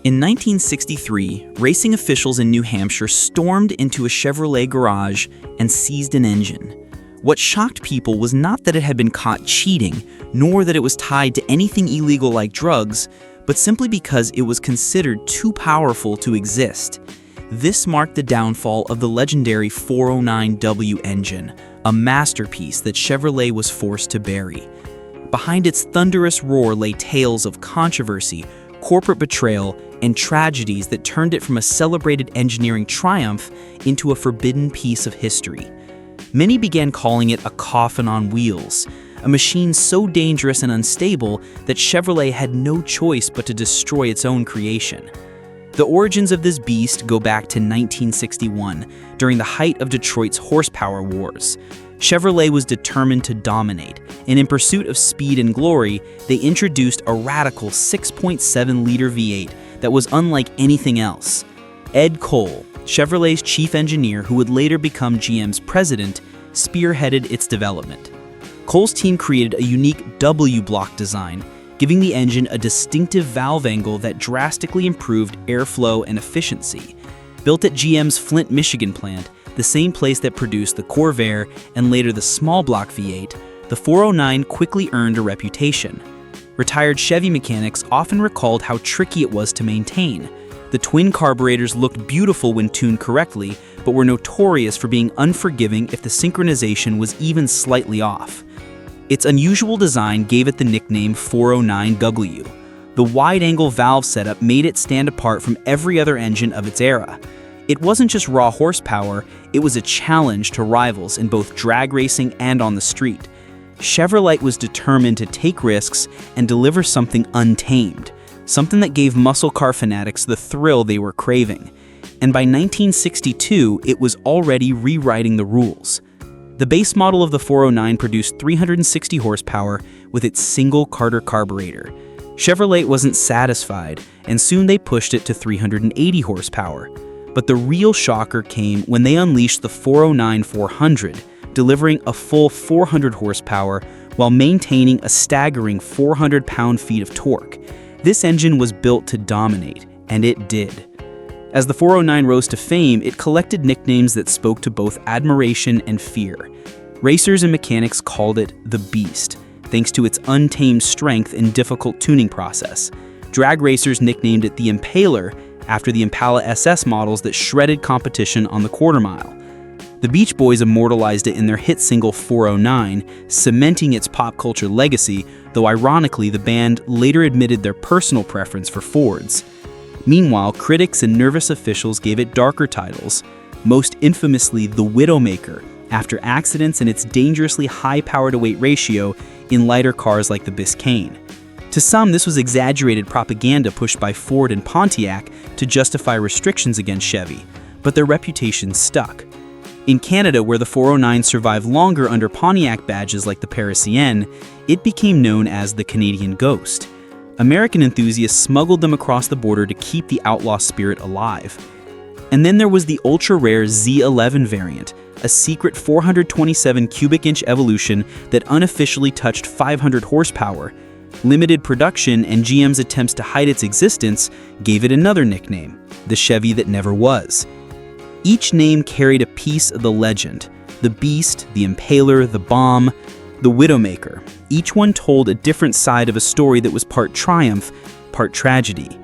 In 1963, racing officials in New Hampshire stormed into a Chevrolet garage and seized an engine. What shocked people was not that it had been caught cheating, nor that it was tied to anything illegal like drugs, but simply because it was considered too powerful to exist. This marked the downfall of the legendary 409W engine, a masterpiece that Chevrolet was forced to bury. Behind its thunderous roar lay tales of controversy, corporate betrayal, and tragedies that turned it from a celebrated engineering triumph into a forbidden piece of history. Many began calling it a coffin on wheels, a machine so dangerous and unstable that Chevrolet had no choice but to destroy its own creation. The origins of this beast go back to 1961, during the height of Detroit's horsepower wars. Chevrolet was determined to dominate, and in pursuit of speed and glory, they introduced a radical 6.7-liter V8 that was unlike anything else. Ed Cole, Chevrolet's chief engineer who would later become GM's president, spearheaded its development. Cole's team created a unique W-block design, giving the engine a distinctive valve angle that drastically improved airflow and efficiency. Built at GM's Flint, Michigan plant, the same place that produced the Corvair and later the small block V8, the 409 quickly earned a reputation. Retired Chevy mechanics often recalled how tricky it was to maintain. The twin carburetors looked beautiful when tuned correctly, but were notorious for being unforgiving if the synchronization was even slightly off. Its unusual design gave it the nickname 409W. The wide-angle valve setup made it stand apart from every other engine of its era. It wasn't just raw horsepower, it was a challenge to rivals in both drag racing and on the street. Chevrolet was determined to take risks and deliver something untamed, something that gave muscle car fanatics the thrill they were craving. And by 1962, it was already rewriting the rules. The base model of the 409 produced 360 horsepower with its single Carter carburetor. Chevrolet wasn't satisfied, and soon they pushed it to 380 horsepower. But the real shocker came when they unleashed the 409-400, delivering a full 400 horsepower while maintaining a staggering 400 pound-feet of torque. This engine was built to dominate, and it did. As the 409 rose to fame, it collected nicknames that spoke to both admiration and fear. Racers and mechanics called it the Beast, thanks to its untamed strength and difficult tuning process. Drag racers nicknamed it the Impaler, after the Impala SS models that shredded competition on the quarter mile. The Beach Boys immortalized it in their hit single 409, cementing its pop culture legacy, though ironically the band later admitted their personal preference for Fords. Meanwhile, critics and nervous officials gave it darker titles, most infamously the Widowmaker, after accidents and its dangerously high power-to-weight ratio in lighter cars like the Biscayne. To some, this was exaggerated propaganda pushed by Ford and Pontiac to justify restrictions against Chevy, but their reputation stuck. In Canada, where the 409 survived longer under Pontiac badges like the Parisienne, it became known as the Canadian Ghost. American enthusiasts smuggled them across the border to keep the outlaw spirit alive. And then there was the ultra-rare Z11 variant, a secret 427 cubic inch evolution that unofficially touched 500 horsepower. Limited production and GM's attempts to hide its existence gave it another nickname, the Chevy that never was. Each name carried a piece of the legend: the Beast, the Impaler, the Bomb, the Widowmaker. Each one told a different side of a story that was part triumph, part tragedy.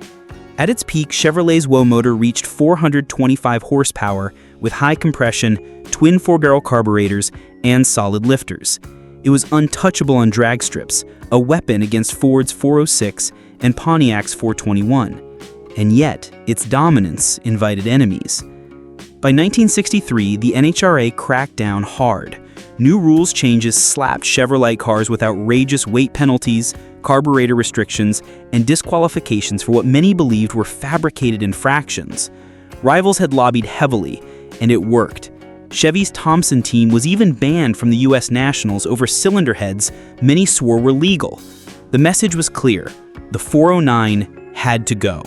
At its peak, Chevrolet's WOW motor reached 425 horsepower with high compression, twin 4-barrel carburetors, and solid lifters. It was untouchable on drag strips, a weapon against Ford's 406 and Pontiac's 421. And yet, its dominance invited enemies. By 1963, the NHRA cracked down hard. New rules changes slapped Chevrolet cars with outrageous weight penalties, carburetor restrictions, and disqualifications for what many believed were fabricated infractions. Rivals had lobbied heavily, and it worked. Chevy's Thompson team was even banned from the U.S. Nationals over cylinder heads many swore were legal. The message was clear: the 409 had to go.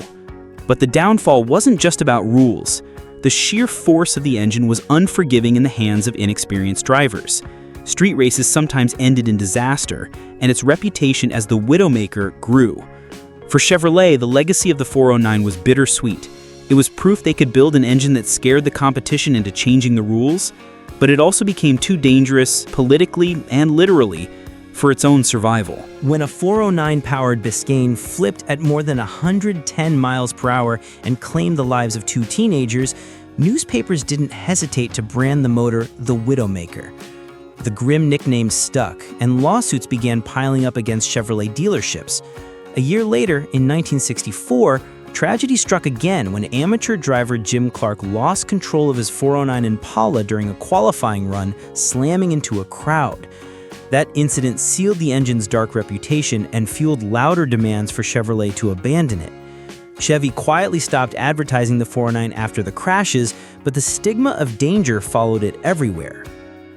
But the downfall wasn't just about rules. The sheer force of the engine was unforgiving in the hands of inexperienced drivers. Street races sometimes ended in disaster, and its reputation as the Widowmaker grew. For Chevrolet, the legacy of the 409 was bittersweet. It was proof they could build an engine that scared the competition into changing the rules, but it also became too dangerous, politically and literally, for its own survival. When a 409-powered Biscayne flipped at more than 110 miles per hour and claimed the lives of 2 teenagers, newspapers didn't hesitate to brand the motor the WidowMaker. The grim nickname stuck, and lawsuits began piling up against Chevrolet dealerships. A year later, in 1964, tragedy struck again when amateur driver Jim Clark lost control of his 409 Impala during a qualifying run, slamming into a crowd. That incident sealed the engine's dark reputation and fueled louder demands for Chevrolet to abandon it. Chevy quietly stopped advertising the 409 after the crashes, but the stigma of danger followed it everywhere.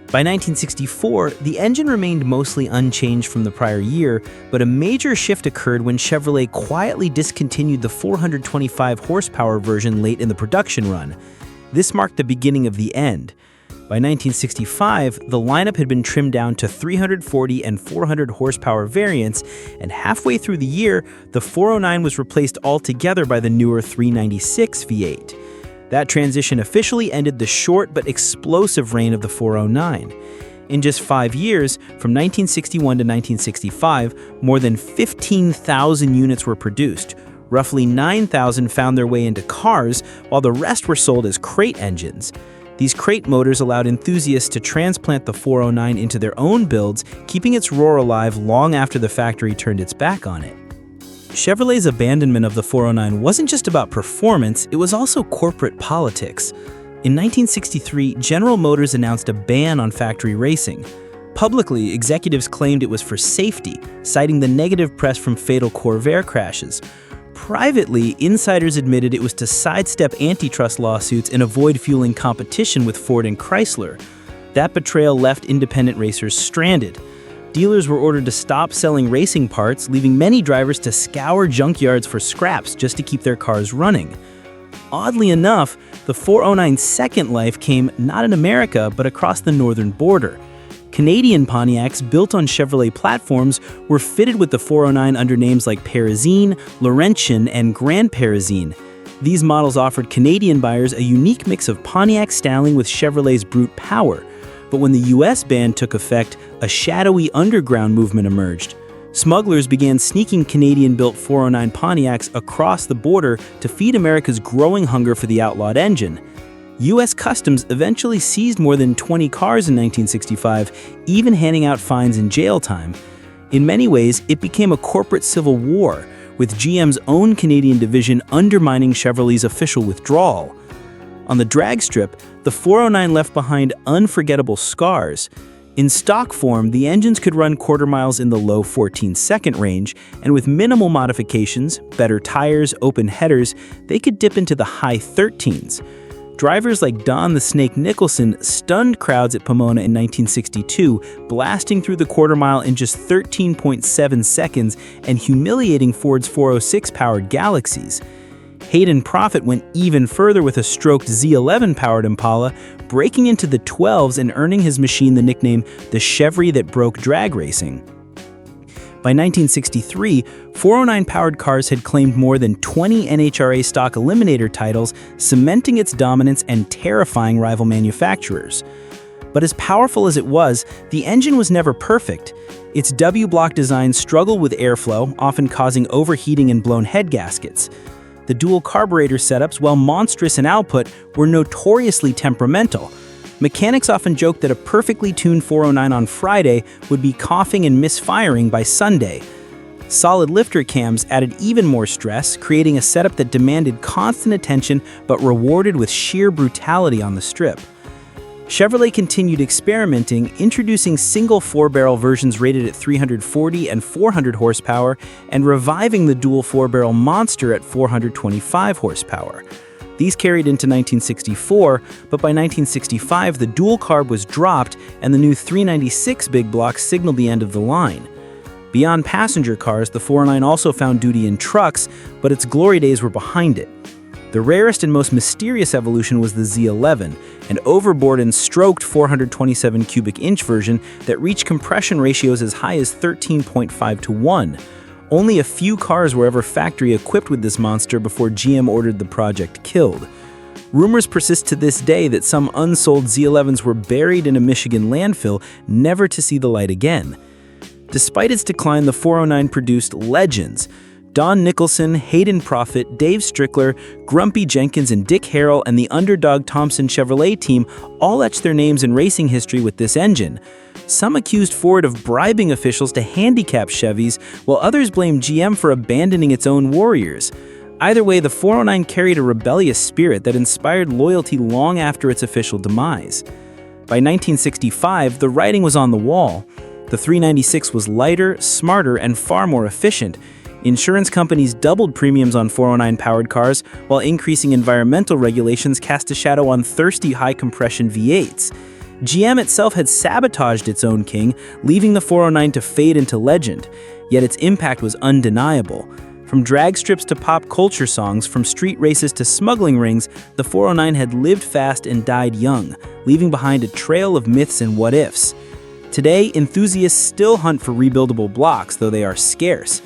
By 1964, the engine remained mostly unchanged from the prior year, but a major shift occurred when Chevrolet quietly discontinued the 425 horsepower version late in the production run. This marked the beginning of the end. By 1965, the lineup had been trimmed down to 340 and 400 horsepower variants, and halfway through the year, the 409 was replaced altogether by the newer 396 V8. That transition officially ended the short but explosive reign of the 409. In just 5 years, from 1961 to 1965, more than 15,000 units were produced. Roughly 9,000 found their way into cars, while the rest were sold as crate engines. These crate motors allowed enthusiasts to transplant the 409 into their own builds, keeping its roar alive long after the factory turned its back on it. Chevrolet's abandonment of the 409 wasn't just about performance, it was also corporate politics. In 1963, General Motors announced a ban on factory racing. Publicly, executives claimed it was for safety, citing the negative press from fatal Corvair crashes. Privately, insiders admitted it was to sidestep antitrust lawsuits and avoid fueling competition with Ford and Chrysler. That betrayal left independent racers stranded. Dealers were ordered to stop selling racing parts, leaving many drivers to scour junkyards for scraps just to keep their cars running. Oddly enough, the 409's second life came not in America, but across the northern border. Canadian Pontiacs built on Chevrolet platforms were fitted with the 409 under names like Parisine, Laurentian, and Grand Parisine. These models offered Canadian buyers a unique mix of Pontiac styling with Chevrolet's brute power. But when the US ban took effect, a shadowy underground movement emerged. Smugglers began sneaking Canadian-built 409 Pontiacs across the border to feed America's growing hunger for the outlawed engine. U.S. Customs eventually seized more than 20 cars in 1965, even handing out fines and jail time. In many ways, it became a corporate civil war, with GM's own Canadian division undermining Chevrolet's official withdrawal. On the drag strip, the 409 left behind unforgettable scars. In stock form, the engines could run quarter miles in the low 14-second range, and with minimal modifications, better tires, open headers, they could dip into the high 13s. Drivers like Don the Snake Nicholson stunned crowds at Pomona in 1962, blasting through the quarter mile in just 13.7 seconds and humiliating Ford's 406-powered Galaxies. Hayden Proffitt went even further with a stroked Z11-powered Impala, breaking into the 12s and earning his machine the nickname the Chevy that broke drag racing. By 1963, 409-powered cars had claimed more than 20 NHRA stock eliminator titles, cementing its dominance and terrifying rival manufacturers. But as powerful as it was, the engine was never perfect. Its W-block design struggled with airflow, often causing overheating and blown head gaskets. The dual carburetor setups, while monstrous in output, were notoriously temperamental. Mechanics often joked that a perfectly tuned 409 on Friday would be coughing and misfiring by Sunday. Solid lifter cams added even more stress, creating a setup that demanded constant attention but rewarded with sheer brutality on the strip. Chevrolet continued experimenting, introducing single 4-barrel versions rated at 340 and 400 horsepower and reviving the dual 4-barrel monster at 425 horsepower. These carried into 1964, but by 1965 the dual carb was dropped and the new 396 big block signaled the end of the line. Beyond passenger cars, the 409 also found duty in trucks, but its glory days were behind it. The rarest and most mysterious evolution was the Z11, an overboard and stroked 427 cubic inch version that reached compression ratios as high as 13.5 to 1. Only a few cars were ever factory equipped with this monster before GM ordered the project killed. Rumors persist to this day that some unsold Z11s were buried in a Michigan landfill, never to see the light again. Despite its decline, the 409 produced legends. Don Nicholson, Hayden Proffitt, Dave Strickler, Grumpy Jenkins, and Dick Harrell and the underdog Thompson Chevrolet team all etched their names in racing history with this engine. Some accused Ford of bribing officials to handicap Chevys, while others blamed GM for abandoning its own warriors. Either way, the 409 carried a rebellious spirit that inspired loyalty long after its official demise. By 1965, the writing was on the wall. The 396 was lighter, smarter, and far more efficient. Insurance companies doubled premiums on 409-powered cars, while increasing environmental regulations cast a shadow on thirsty high-compression V8s. GM itself had sabotaged its own king, leaving the 409 to fade into legend. Yet its impact was undeniable. From drag strips to pop culture songs, from street races to smuggling rings, the 409 had lived fast and died young, leaving behind a trail of myths and what-ifs. Today, enthusiasts still hunt for rebuildable blocks, though they are scarce.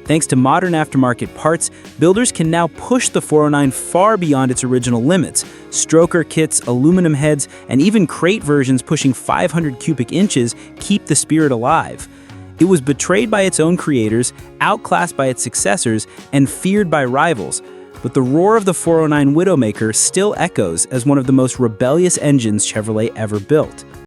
Thanks to modern aftermarket parts, builders can now push the 409 far beyond its original limits. Stroker kits, aluminum heads, and even crate versions pushing 500 cubic inches keep the spirit alive. It was betrayed by its own creators, outclassed by its successors, and feared by rivals. But the roar of the 409 WidowMaker still echoes as one of the most rebellious engines Chevrolet ever built.